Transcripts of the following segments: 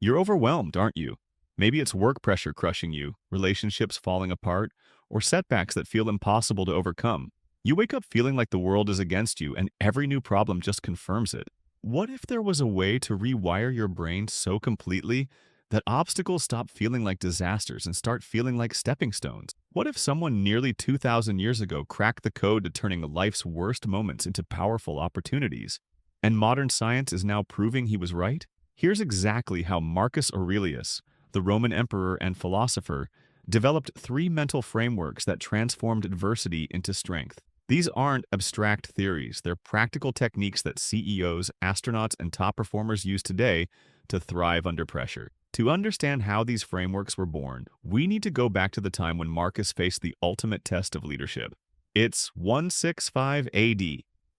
You're overwhelmed, aren't you? Maybe it's work pressure crushing you, relationships falling apart, or setbacks that feel impossible to overcome. You wake up feeling like the world is against you and every new problem just confirms it. What if there was a way to rewire your brain so completely that obstacles stop feeling like disasters and start feeling like stepping stones? What if someone nearly 2,000 years ago cracked the code to turning life's worst moments into powerful opportunities? And modern science is now proving he was right? Here's exactly how Marcus Aurelius, the Roman emperor and philosopher, developed three mental frameworks that transformed adversity into strength. These aren't abstract theories, they're practical techniques that CEOs, astronauts, and top performers use today to thrive under pressure. To understand how these frameworks were born, we need to go back to the time when Marcus faced the ultimate test of leadership. It's 165 AD.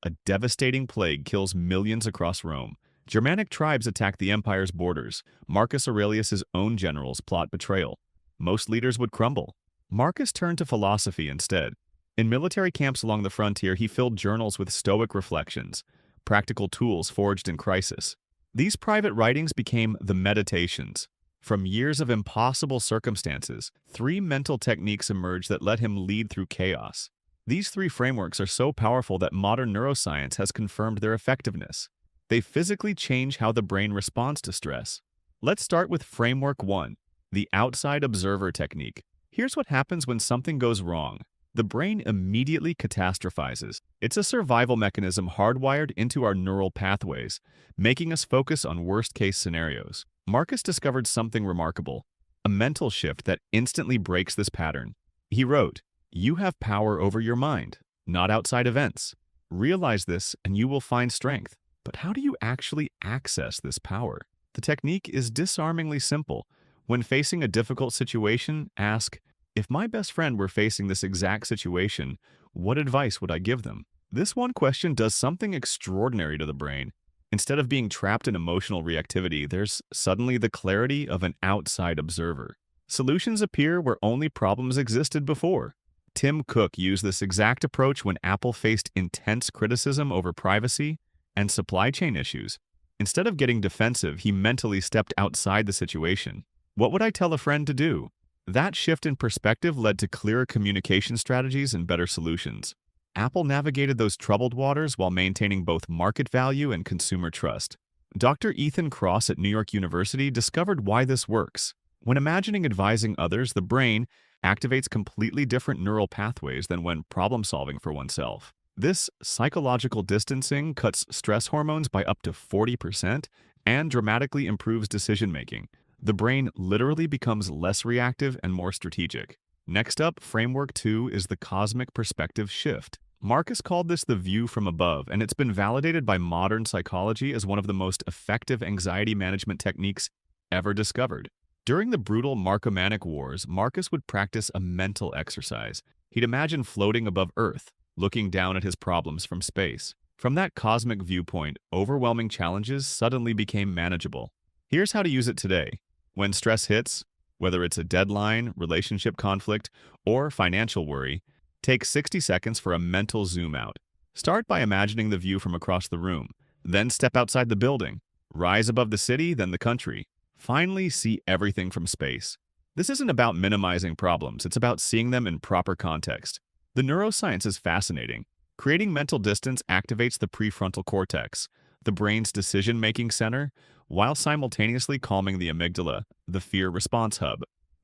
A devastating plague kills millions across Rome. Germanic tribes attack the empire's borders. Marcus Aurelius's own generals plot betrayal. Most leaders would crumble. Marcus turned to philosophy instead. In military camps along the frontier, he filled journals with Stoic reflections, practical tools forged in crisis. These private writings became the Meditations. From years of impossible circumstances, three mental techniques emerged that let him lead through chaos. These three frameworks are so powerful that modern neuroscience has confirmed their effectiveness. They physically change how the brain responds to stress. Let's start with Framework 1, the outside observer technique. Here's what happens when something goes wrong. The brain immediately catastrophizes. It's a survival mechanism hardwired into our neural pathways, making us focus on worst-case scenarios. Marcus discovered something remarkable, a mental shift that instantly breaks this pattern. He wrote, "You have power over your mind, not outside events. Realize this and you will find strength." But how do you actually access this power? The technique is disarmingly simple. When facing a difficult situation, ask, if my best friend were facing this exact situation, what advice would I give them? This one question does something extraordinary to the brain. Instead of being trapped in emotional reactivity, there's suddenly the clarity of an outside observer. Solutions appear where only problems existed before. Tim Cook used this exact approach when Apple faced intense criticism over privacy and supply chain issues. Instead of getting defensive, he mentally stepped outside the situation. What would I tell a friend to do? That shift in perspective led to clearer communication strategies and better solutions. Apple navigated those troubled waters while maintaining both market value and consumer trust. Dr. Ethan Kross at New York University discovered why this works. When imagining advising others, the brain activates completely different neural pathways than when problem-solving for oneself. This psychological distancing cuts stress hormones by up to 40% and dramatically improves decision-making. The brain literally becomes less reactive and more strategic. Next up, Framework 2 is the cosmic perspective shift. Marcus called this the view from above, and it's been validated by modern psychology as one of the most effective anxiety management techniques ever discovered. During the brutal Marcomannic Wars, Marcus would practice a mental exercise. He'd imagine floating above Earth, looking down at his problems from space. From that cosmic viewpoint, overwhelming challenges suddenly became manageable. Here's how to use it today. When stress hits, whether it's a deadline, relationship conflict, or financial worry, take 60 seconds for a mental zoom out. Start by imagining the view from across the room. Then step outside the building. Rise above the city, then the country. Finally, see everything from space. This isn't about minimizing problems, it's about seeing them in proper context. The neuroscience is fascinating. Creating mental distance activates the prefrontal cortex, the brain's decision-making center, while simultaneously calming the amygdala, the fear response hub.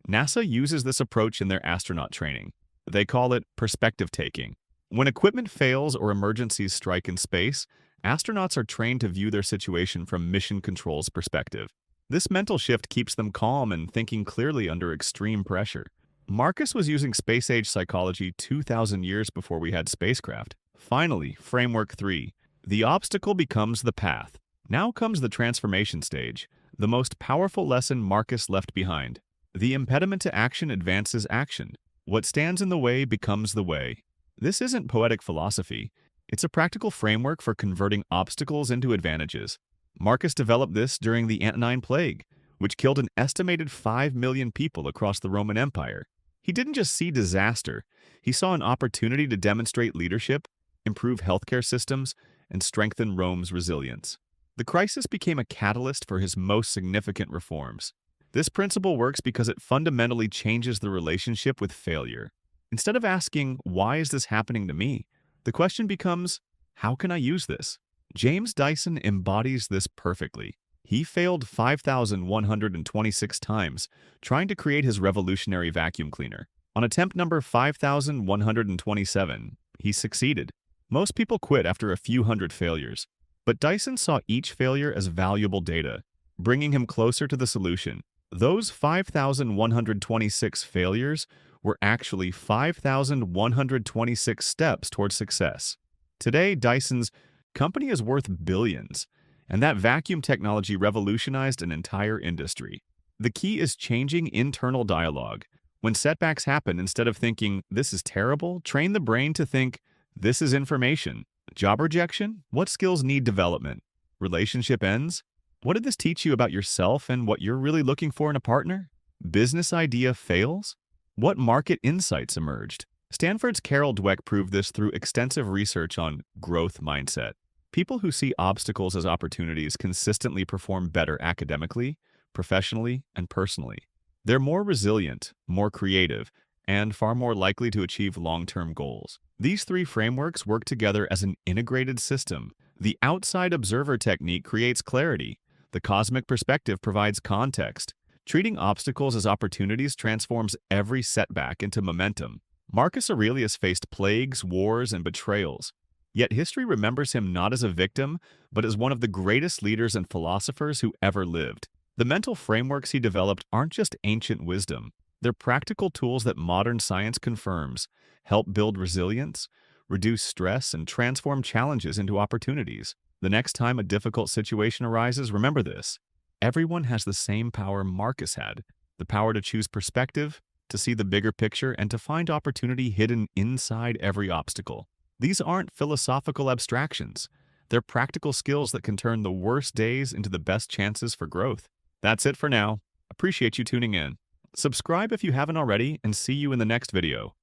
NASA uses this approach in their astronaut training. They call it perspective taking. When equipment fails or emergencies strike in space, astronauts are trained to view their situation from mission control's perspective. This mental shift keeps them calm and thinking clearly under extreme pressure. Marcus was using space-age psychology 2,000 years before we had spacecraft. Finally, Framework 3. The obstacle becomes the path. Now comes the transformation stage, the most powerful lesson Marcus left behind. The impediment to action advances action. What stands in the way becomes the way. This isn't poetic philosophy. It's a practical framework for converting obstacles into advantages. Marcus developed this during the Antonine Plague, which killed an estimated 5 million people across the Roman Empire. He didn't just see disaster, he saw an opportunity to demonstrate leadership, improve healthcare systems, and strengthen Rome's resilience. The crisis became a catalyst for his most significant reforms. This principle works because it fundamentally changes the relationship with failure. Instead of asking, "Why is this happening to me?" the question becomes, "How can I use this?" James Dyson embodies this perfectly. He failed 5,126 times trying to create his revolutionary vacuum cleaner. On attempt number 5,127, he succeeded. Most people quit after a few hundred failures, but Dyson saw each failure as valuable data, bringing him closer to the solution. Those 5,126 failures were actually 5,126 steps towards success. Today, Dyson's company is worth billions, and that vacuum technology revolutionized an entire industry. The key is changing internal dialogue. When setbacks happen, instead of thinking, "This is terrible," train the brain to think, "This is information." Job rejection? What skills need development? Relationship ends? What did this teach you about yourself and what you're really looking for in a partner? Business idea fails? What market insights emerged? Stanford's Carol Dweck proved this through extensive research on growth mindset. People who see obstacles as opportunities consistently perform better academically, professionally, and personally. They're more resilient, more creative, and far more likely to achieve long-term goals. These three frameworks work together as an integrated system. The outside observer technique creates clarity. The cosmic perspective provides context. Treating obstacles as opportunities transforms every setback into momentum. Marcus Aurelius faced plagues, wars, and betrayals. Yet history remembers him not as a victim, but as one of the greatest leaders and philosophers who ever lived. The mental frameworks he developed aren't just ancient wisdom. They're practical tools that modern science confirms, help build resilience, reduce stress, and transform challenges into opportunities. The next time a difficult situation arises, remember this. Everyone has the same power Marcus had, the power to choose perspective, to see the bigger picture, and to find opportunity hidden inside every obstacle. These aren't philosophical abstractions. They're practical skills that can turn the worst days into the best chances for growth. That's it for now. Appreciate you tuning in. Subscribe if you haven't already, and see you in the next video.